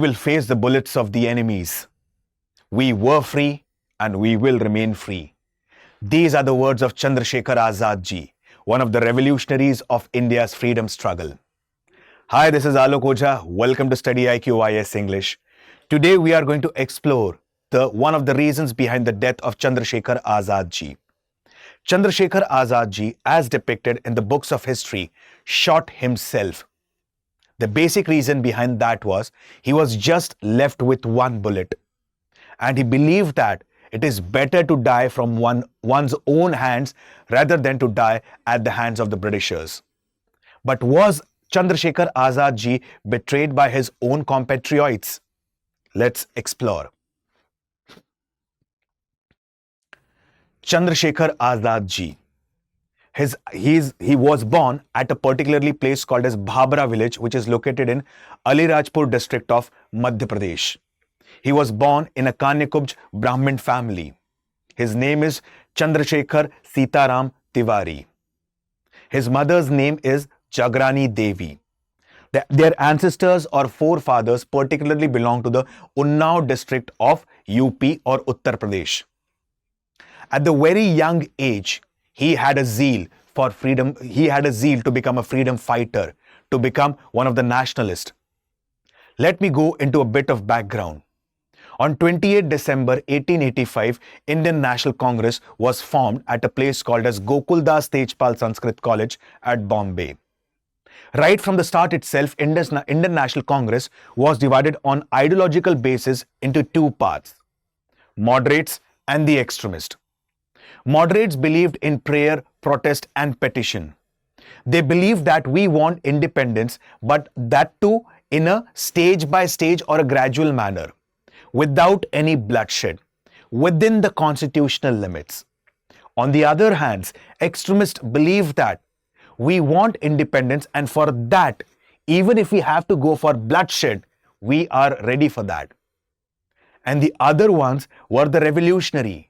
We will face the bullets of the enemies. We were free and we will remain free. These are the words of Chandrashekhar Azad ji, one of the revolutionaries of India's freedom struggle. Hi, this is Alok Ojha. Welcome to studyIQ IS English. Today we are going to explore one of the reasons behind the death of Chandrashekhar Azad ji. Chandrashekhar Azad ji, as depicted in the books of history, shot himself. The basic reason behind that was he was just left with one bullet. And he believed that it is better to die from one's own hands rather than to die at the hands of the Britishers. But was Chandrashekhar Azad ji betrayed by his own compatriots? Let's explore. Chandrashekhar Azad ji. He was born at a particularly place called as Bhabra village, which is located in Alirajpur district of Madhya Pradesh. He was born in a Kanyakubj Brahmin family. His name is Chandrashekhar Sitaram Tiwari. His mother's name is Jagrani Devi. Their ancestors or forefathers particularly belong to the Unnao district of UP or Uttar Pradesh. At the very young age, he had a zeal for freedom. He had a zeal to become a freedom fighter, to become one of the nationalists. Let me go into a bit of background. On 28 December 1885, Indian National Congress was formed at a place called as Gokuldas Tejpal Sanskrit College at Bombay. Right from the start itself, Indian National Congress was divided on ideological basis into two parts: moderates and the extremist. Moderates believed in prayer, protest, and petition. They believed that we want independence, but that too in a stage-by-stage or a gradual manner, without any bloodshed, within the constitutional limits. On the other hand, extremists believe that we want independence, and for that, even if we have to go for bloodshed, we are ready for that. And the other ones were the revolutionary.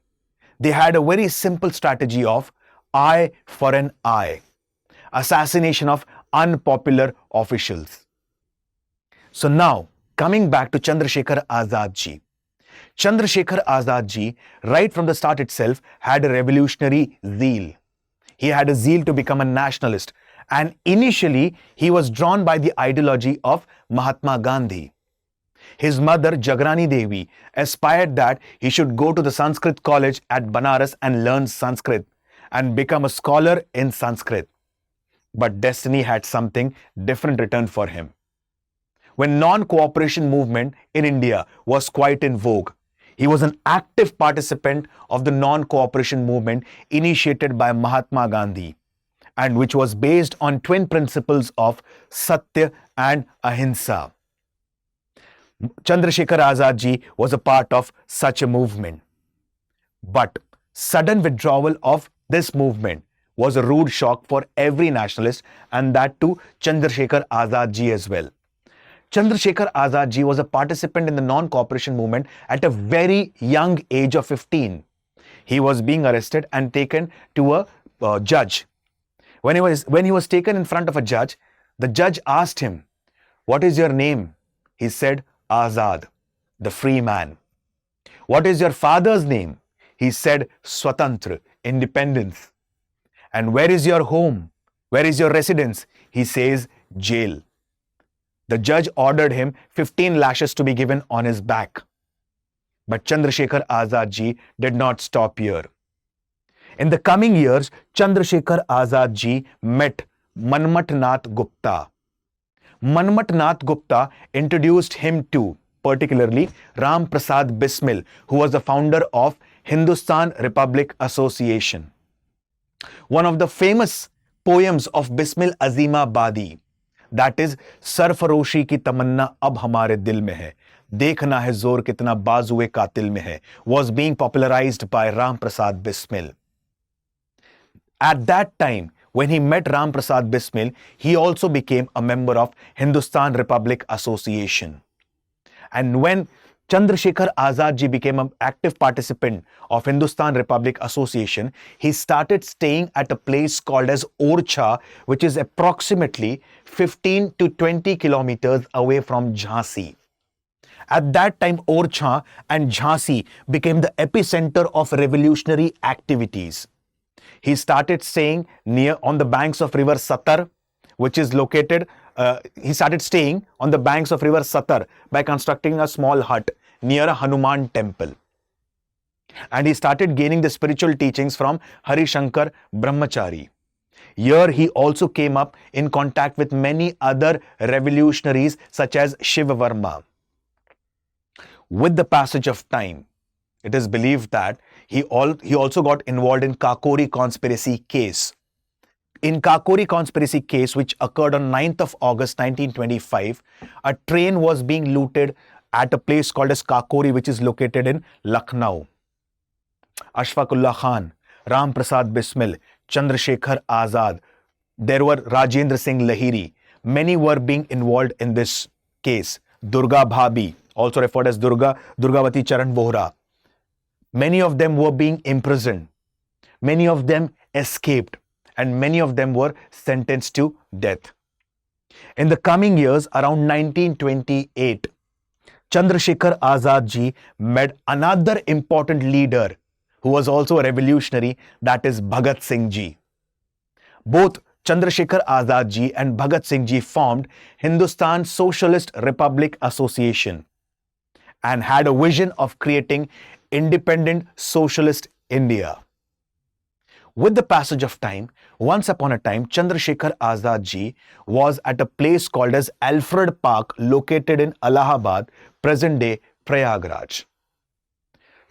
They had a very simple strategy of eye for an eye, assassination of unpopular officials. So now, coming back to Chandrashekhar Azad ji. Chandrashekhar Azad ji, right from the start itself, had a revolutionary zeal. He had a zeal to become a nationalist, and initially he was drawn by the ideology of Mahatma Gandhi. His mother, Jagrani Devi, aspired that he should go to the Sanskrit college at Banaras and learn Sanskrit and become a scholar in Sanskrit. But destiny had something different written for him. When non-cooperation movement in India was quite in vogue, he was an active participant of the non-cooperation movement initiated by Mahatma Gandhi, and which was based on twin principles of Satya and Ahimsa. Chandrashekhar Azad ji was a part of such a movement. But sudden withdrawal of this movement was a rude shock for every nationalist, and that too Chandrashekhar Azad ji as well. Chandrashekhar Azad ji was a participant in the non-cooperation movement at a very young age of 15. He was being arrested and taken to a judge. When he was taken in front of a judge, the judge asked him, "What is your name?" He said, "Azad, the free man." "What is your father's name?" He said, "Swatantra, independence." "And where is your home? Where is your residence?" He says, "Jail." The judge ordered him 15 lashes to be given on his back. But Chandrashekhar Azad ji did not stop here. In the coming years, Chandrashekhar Azad ji met Manmat Nath Gupta. Manmat Nath Gupta introduced him to, particularly, Ram Prasad Bismil, who was the founder of Hindustan Republic Association. One of the famous poems of Bismil Azimabadi, that is, "Sarfaroshi ki tamanna ab hamare dil mein hai, dekhna hai zor kitna bazuए कातिल में है," was being popularized by Ram Prasad Bismil. At that time, when he met Ram Prasad Bismil, he also became a member of Hindustan Republic Association. And when Chandrashekhar Azad ji became an active participant of Hindustan Republic Association, he started staying at a place called as Ojha, which is approximately 15 to 20 kilometers away from Jhansi. At that time, Orchha and Jhansi became the epicenter of revolutionary activities. He started staying near on the banks of river Satar, which is located. He started staying on the banks of river Satar by constructing a small hut near a Hanuman temple. And he started gaining the spiritual teachings from Harishankar Brahmachari. Here he also came up in contact with many other revolutionaries such as Shiva Varma. With the passage of time, it is believed that he also got involved in Kakori conspiracy case. In Kakori conspiracy case, which occurred on 9th of August 1925, a train was being looted at a place called as Kakori, which is located in Lucknow. Ashfaqullah Khan, Ram Prasad Bismil, Chandrashekhar Azad, there were Rajendra Singh Lahiri. Many were being involved in this case. Durga Bhabi, also referred as Durgavati Charan Bohra. Many of them were being imprisoned. Many of them escaped, and many of them were sentenced to death. In the coming years, around 1928, Chandrashekhar Azad ji met another important leader who was also a revolutionary, that is Bhagat Singh ji. Both Chandrashekhar Azad ji and Bhagat Singh ji formed Hindustan Socialist Republic Association and had a vision of creating independent socialist India. With the passage of time, once upon a time, Chandrashekhar Azad ji was at a place called as Alfred Park, located in Allahabad, present-day Prayagraj.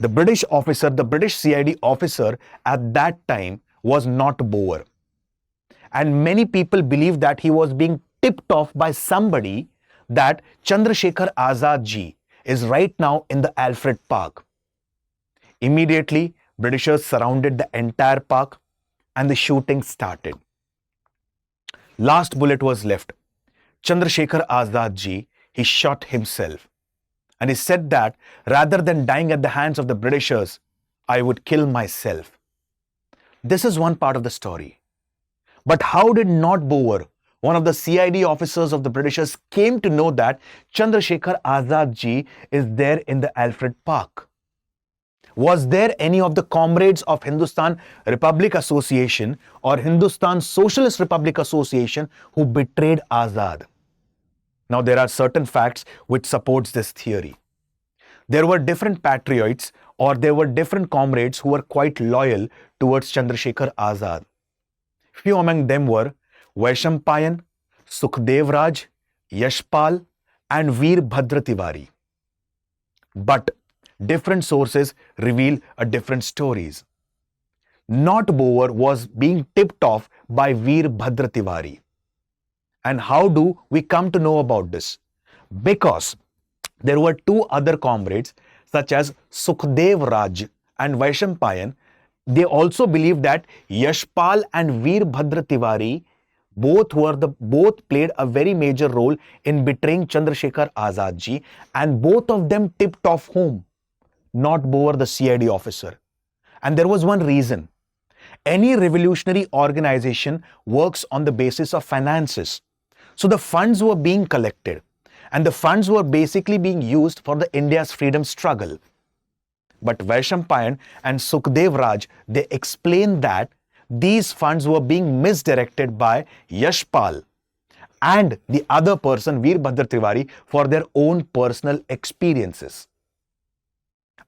The British officer, the British CID officer at that time was not Boer. And many people believed that he was being tipped off by somebody that Chandrashekhar Azad ji is right now in the Alfred Park. Immediately, Britishers surrounded the entire park and the shooting started. Last bullet was left. Chandrashekhar Azad ji, he shot himself. And he said that rather than dying at the hands of the Britishers, I would kill myself. This is one part of the story. But how did not Boer, one of the CID officers of the Britishers, came to know that Chandrashekhar Azad ji is there in the Alfred Park? Was there any of the comrades of Hindustan Republic Association or Hindustan Socialist Republic Association who betrayed Azad? Now, there are certain facts which supports this theory. There were different patriots or there were different comrades who were quite loyal towards Chandrashekhar Azad. Few among them were Vaishampayan, Sukhdev Raj, Yashpal and Veer Bhadra Tiwari. But different sources reveal a different stories. Not Boer was being tipped off by Veer Bhadra Tiwari. And how do we come to know about this? Because there were two other comrades such as Sukhdev Raj and Vaishampayan. They also believed that Yashpal and Veer Bhadra Tiwari both played a very major role in betraying Chandrashekhar Azad ji, and both of them tipped off whom? Not Boer, the CID officer. And there was one reason. Any revolutionary organization works on the basis of finances. So the funds were being collected and the funds were basically being used for the India's freedom struggle. But Vaishampayan and Sukhdev Raj, they explained that these funds were being misdirected by Yashpal and the other person, Veer Bhadra Tiwari, for their own personal experiences.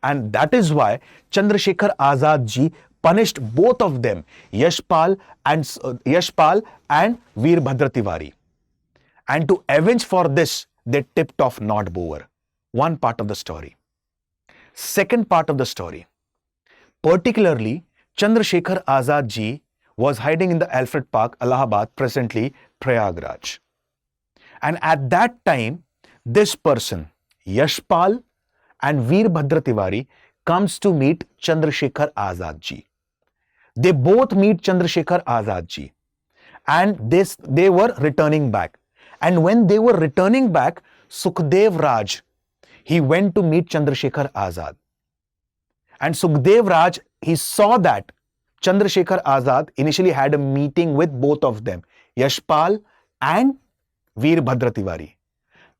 And that is why Chandrashekhar Azad ji punished both of them, Yashpal and Veer Bhadra Tiwari. And to avenge for this, they tipped off not Boer. One part of the story. Second part of the story. Particularly, Chandrashekhar Azad ji was hiding in the Alfred Park, Allahabad, presently Prayagraj. And at that time, this person, Yashpal and Veer Bhadra Tiwari, comes to meet Chandrashekhar Azad ji. They both meet Chandrashekhar Azad ji. And they were returning back. And when they were returning back, Sukhdev Raj, he went to meet Chandrashekhar Azad. And Sukhdev Raj, he saw that Chandrashekhar Azad initially had a meeting with both of them, Yashpal and Veer Bhadra Tiwari.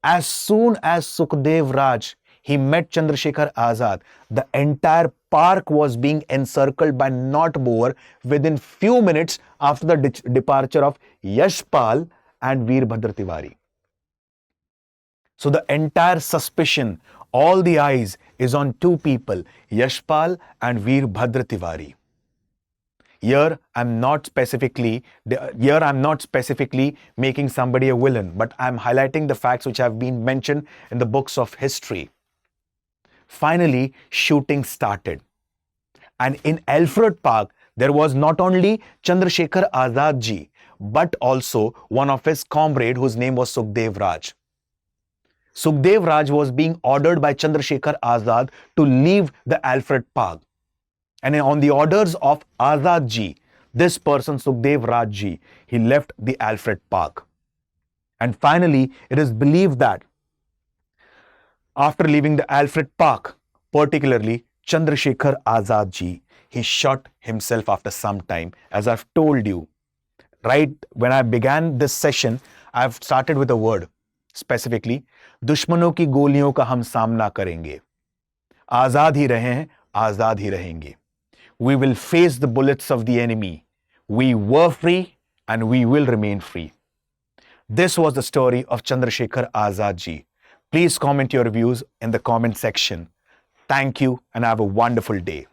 As soon as Sukhdev Raj he met Chandrashekhar Azad, the entire park was being encircled by not more within few minutes after the departure of Yashpal and Veerbhadra Tiwari. So the entire suspicion, all the eyes is on two people, Yashpal and Veerbhadra Tiwari. Here I'm not specifically making somebody a villain, but I'm highlighting the facts which have been mentioned in the books of history. Finally, shooting started. And in Alfred Park, there was not only Chandrashekhar Azad ji, but also one of his comrade whose name was Sukhdev Raj. Sukhdev Raj was being ordered by Chandrashekhar Azad to leave the Alfred Park. And on the orders of Azad ji, this person, Sukhdev Raj ji, he left the Alfred Park. And finally, it is believed that after leaving the Alfred Park, particularly Chandrashekhar Azad ji, he shot himself after some time. As I've told you, right when I began this session, I've started with a word, specifically, दुश्मनों की गोलियों का हम सामना करेंगे. आजाद ही रहे हैं, आजाद ही रहेंगे. We will face the bullets of the enemy. We were free and we will remain free. This was the story of Chandrashekhar Azad ji. Please comment your views in the comment section. Thank you and have a wonderful day.